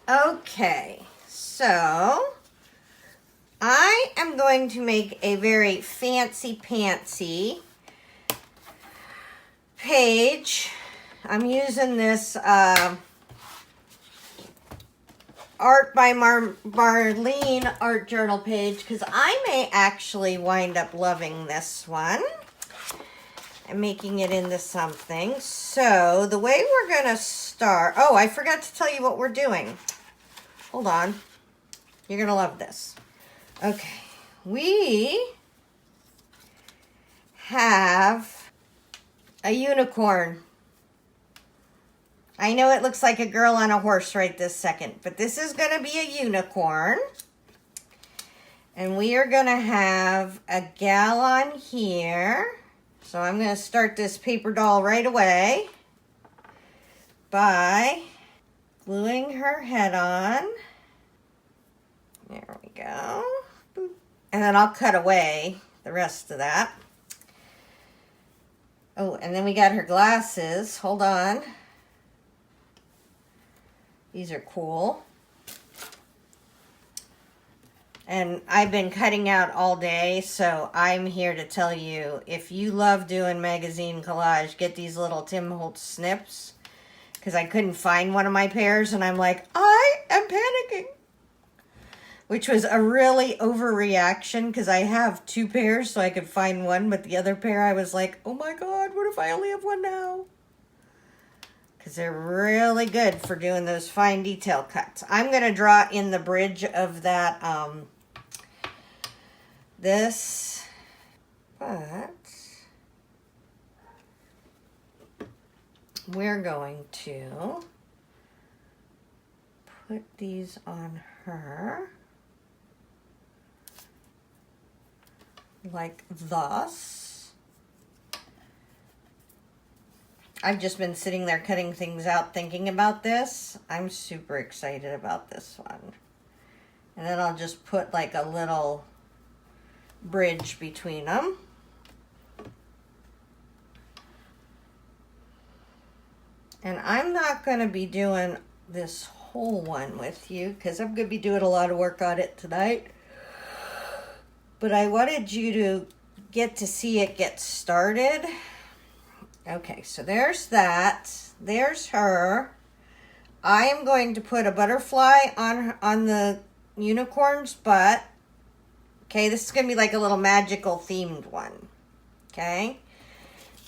Okay, so I am going to make a very fancy pantsy page. I'm using this Art by Marlene art journal page because I may actually wind up loving this one and making it into something. So the way we're going to start, oh, I forgot to tell you what we're doing. Hold on. You're going to love this. Okay. We have a unicorn. I know it looks like a girl on a horse right this second, but this is going to be a unicorn. And we are going to have a gal on here. So I'm going to start this paper doll right away by gluing her head on. There we go. And then I'll cut away the rest of that. Oh, and then we got her glasses. Hold on. These are cool. And I've been cutting out all day, so I'm here to tell you, if you love doing magazine collage, get these little Tim Holtz snips. Because I couldn't find one of my pairs, and I'm like, I am panicking. Which was a really overreaction, because I have 2 pairs, so I could find one. But the other pair, I was like, oh my God, what if I only have one now? Because they're really good for doing those fine detail cuts. I'm going to draw in the bridge of that, this, but we're going to put these on her like thus. I've just been sitting there cutting things out thinking about this. I'm super excited about this one. And then I'll just put like a little bridge between them. And I'm not going to be doing this whole one with you because I'm going to be doing a lot of work on it tonight. But I wanted you to get to see it get started. Okay, so there's that. There's her. I am going to put a butterfly on the unicorn's butt. Okay, this is going to be like a little magical themed one. Okay.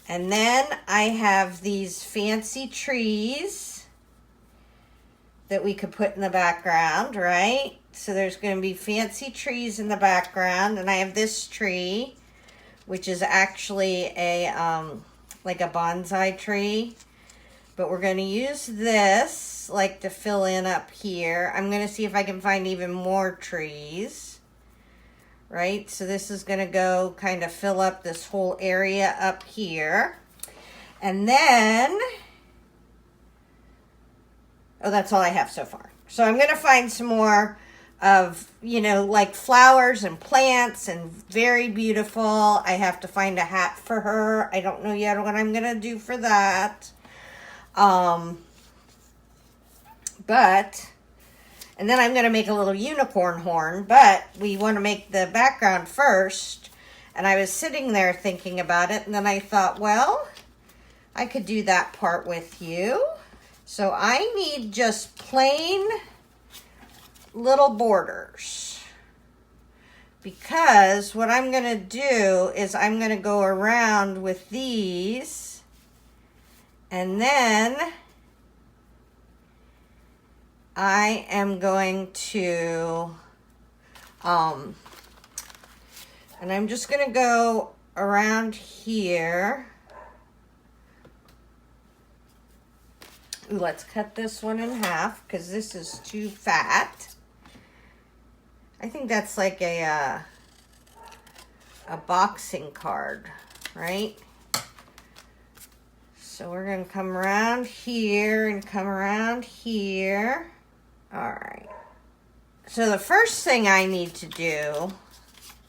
And then I have these fancy trees that we could put in the background, right? So there's going to be fancy trees in the background. And I have this tree, which is actually a like a bonsai tree. But we're going to use this like to fill in up here. I'm going to see if I can find even more trees. Right, so this is going to go kind of fill up this whole area up here. And then, oh, that's all I have so far. So I'm going to find some more of, you know, like flowers and plants and very beautiful. I have to find a hat for her. I don't know yet what I'm going to do for that. And then I'm going to make a little unicorn horn, but we want to make the background first. And I was sitting there thinking about it, and then I thought, well, I could do that part with you. So I need just plain little borders. Because what I'm going to do is I'm going to go around with these, and then I am going to, and I'm just going to go around here. Ooh, let's cut this one in half because this is too fat. I think that's like a boxing card, right? So we're going to come around here and come around here. All right. So the first thing I need to do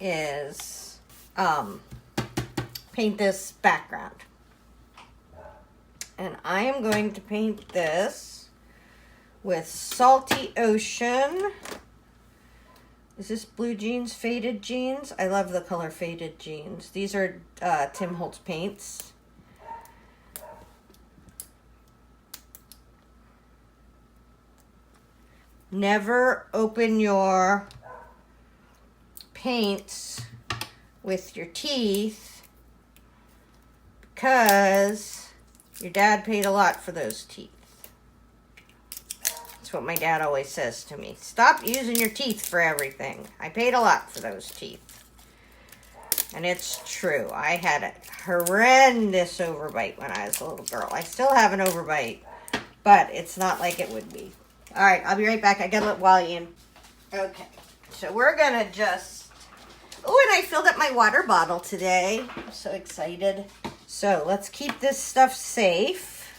is paint this background. And I am going to paint this with Salty Ocean. Is this blue jeans, faded jeans? I love the color faded jeans. These are Tim Holtz paints. Never open your paints with your teeth because your dad paid a lot for those teeth. That's what my dad always says to me. Stop using your teeth for everything. I paid a lot for those teeth. And it's true. I had a horrendous overbite when I was a little girl. I still have an overbite, but it's not like it would be. All right, I'll be right back. I gotta let Wally in. Okay, so we're gonna just... Oh, and I filled up my water bottle today. I'm so excited. So let's keep this stuff safe.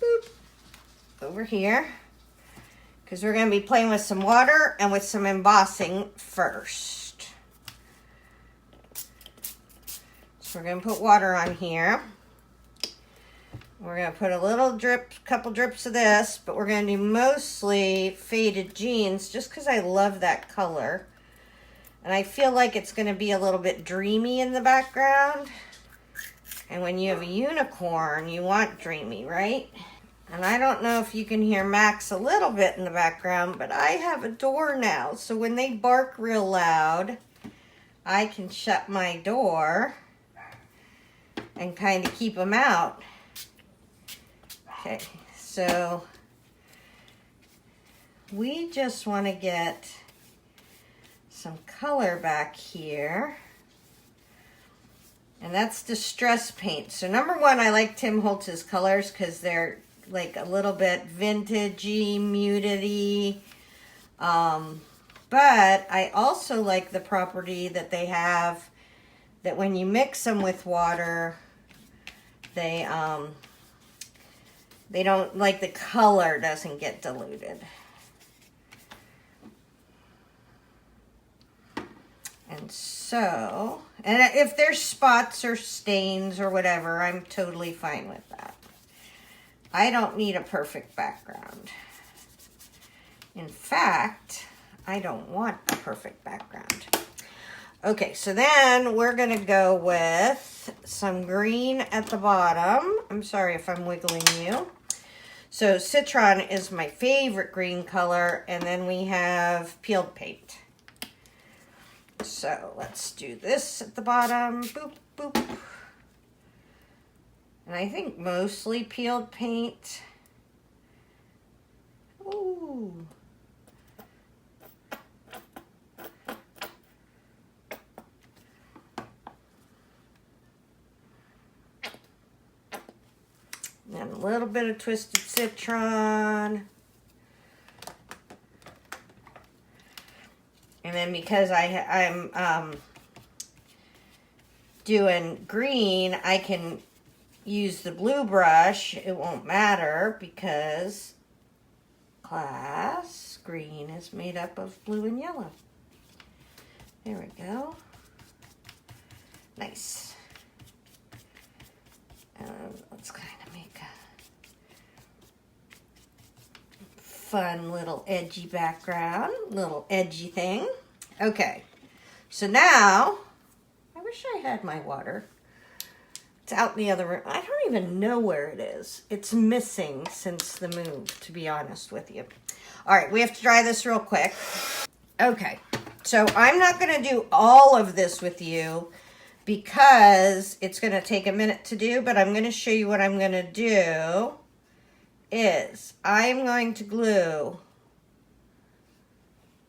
Boop. Over here. Because we're gonna be playing with some water and with some embossing first. So we're gonna put water on here. We're going to put a little drip, couple drips of this, but we're going to do mostly faded jeans just because I love that color. And I feel like it's going to be a little bit dreamy in the background. And when you have a unicorn, you want dreamy, right? And I don't know if you can hear Max a little bit in the background, but I have a door now. So when they bark real loud, I can shut my door and kind of keep them out. Okay, so we just want to get some color back here. And that's Distress Paint. So number one, I like Tim Holtz's colors because they're like a little bit vintagey, mutedy. But I also like the property that they have that when you mix them with water, they don't, like, the color doesn't get diluted. And so, and if there's spots or stains or whatever, I'm totally fine with that. I don't need a perfect background. In fact, I don't want a perfect background. Okay, so then we're going to go with some green at the bottom. I'm sorry if I'm wiggling you. So Citron is my favorite green color, and then we have peeled paint. So let's do this at the bottom. Boop, boop. And I think mostly peeled paint. Ooh. And a little bit of Twisted Citron. And then because I'm doing green, I can use the blue brush. It won't matter because class green is made up of blue and yellow. There we go. Nice. Let's kind of make a fun little edgy background, little edgy thing. Okay, so now, I wish I had my water. It's out in the other room. I don't even know where it is. It's missing since the move, to be honest with you. All right, we have to dry this real quick. Okay, so I'm not going to do all of this with you because it's going to take a minute to do, but I'm going to show you what I'm going to do is I'm going to glue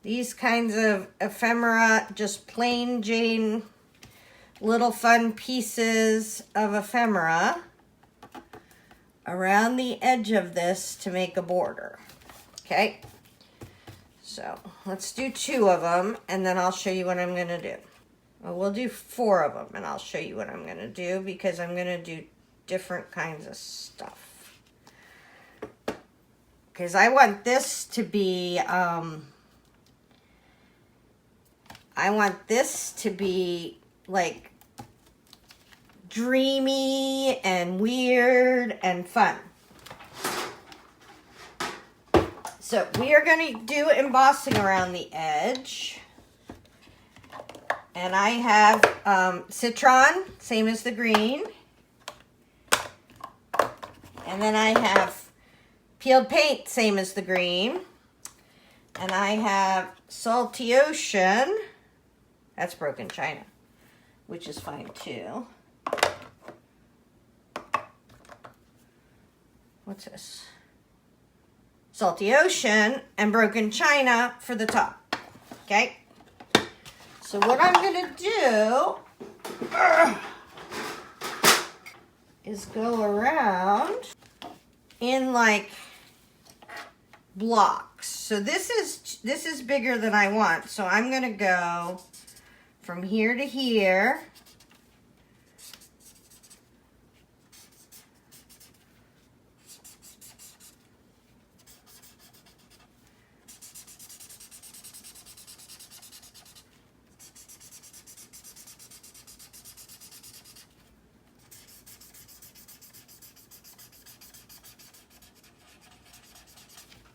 these kinds of ephemera, just plain Jane little fun pieces of ephemera around the edge of this to make a border. Okay, so let's do 2 of them and then I'll show you what I'm going to do. Well, we'll do 4 of them and I'll show you what I'm going to do because I'm going to do different kinds of stuff. Because I want this to be, like dreamy and weird and fun. So we are going to do embossing around the edge. And I have citron, same as the green. And then I have peeled paint, same as the green. And I have Salty Ocean, that's broken china, which is fine too. What's this? Salty Ocean and broken china for the top, okay? So what I'm gonna do is go around in like blocks. So this is bigger than I want. So I'm going to go from here to here.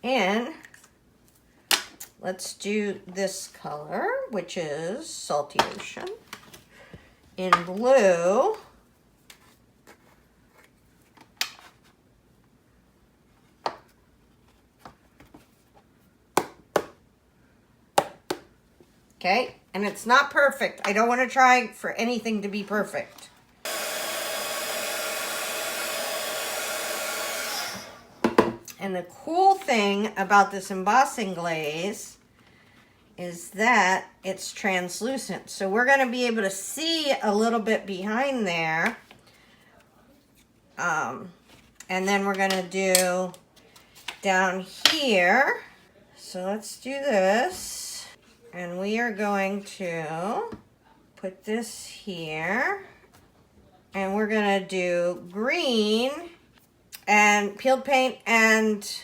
And let's do this color, which is Salty Ocean, in blue. Okay, and it's not perfect. I don't want to try for anything to be perfect. And the cool thing about this embossing glaze is that it's translucent. So we're going to be able to see a little bit behind there. And then we're going to do down here. So let's do this. And we are going to put this here. And we're going to do green and peeled paint and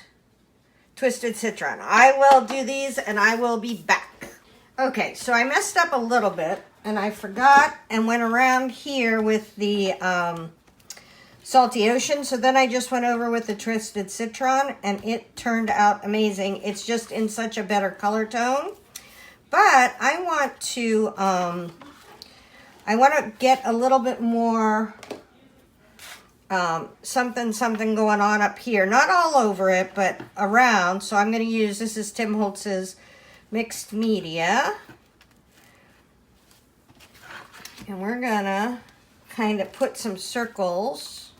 twisted citron. I will do these and I will be back. Okay, so I messed up a little bit and I forgot and went around here with the Salty Ocean. So then I just went over with the twisted citron and it turned out amazing. It's just in such a better color tone. But I want to get a little bit more something going on up here. Not all over it, but around. So I'm going to use, this is Tim Holtz's Mixed Media. And we're going to kind of put some circles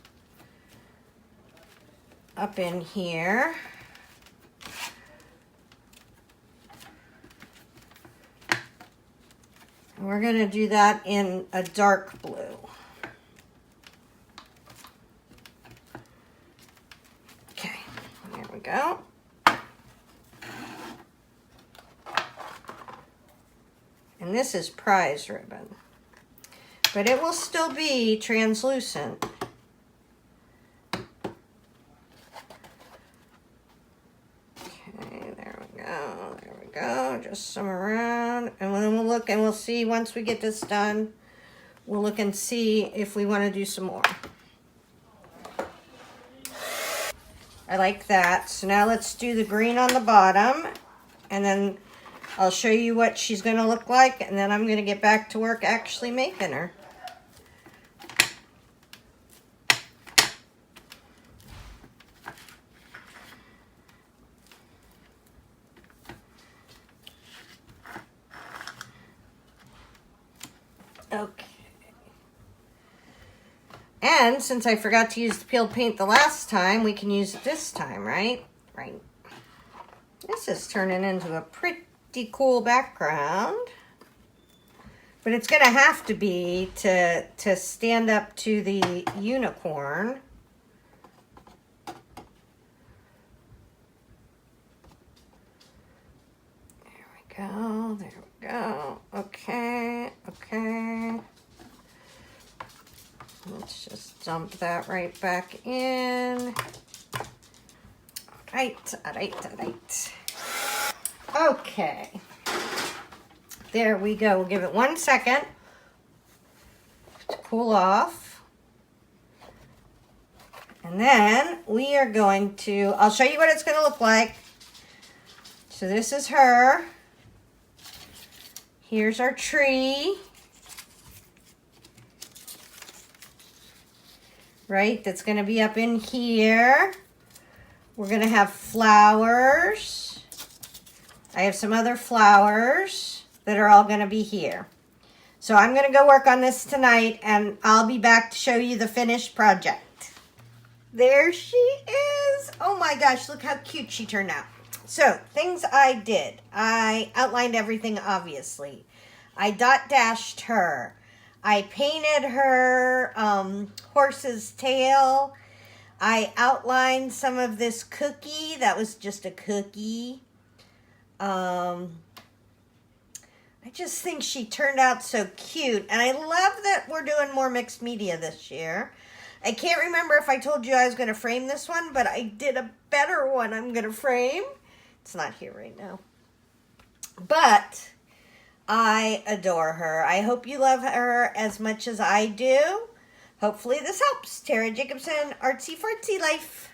up in here. And we're going to do that in a dark blue. Go. And this is prize ribbon, but it will still be translucent. Okay, there we go, just some around, and then we'll look and we'll see once we get this done, we'll look and see if we want to do some more. I like that. So now let's do the green on the bottom, and then I'll show you what she's going to look like, and then I'm going to get back to work actually making her. Okay. And since I forgot to use the peeled paint the last time, we can use it this time, right? Right. This is turning into a pretty cool background. But it's going to have to be to stand up to the unicorn. There we go. There we go. Okay. Okay. Let's just dump that right back in. All right. Okay. There we go. We'll give it 1 second to cool off. And then we are going to, I'll show you what it's going to look like So this is her. Here's our tree. Right, that's going to be up in here. We're going to have flowers. I have some other flowers that are all going to be here. So I'm going to go work on this tonight, and I'll be back to show you the finished project. There she is. Oh my gosh, look how cute she turned out. So, things I did. I outlined everything, obviously. I dot dashed her. I painted her horse's tail. I outlined some of this cookie. That was just a cookie. I just think she turned out so cute. And I love that we're doing more mixed media this year. I can't remember if I told you I was going to frame this one, but I did a better one I'm going to frame. It's not here right now. But I adore her. I hope you love her as much as I do. Hopefully this helps. Tara Jacobson, Artsy Fartsy Life.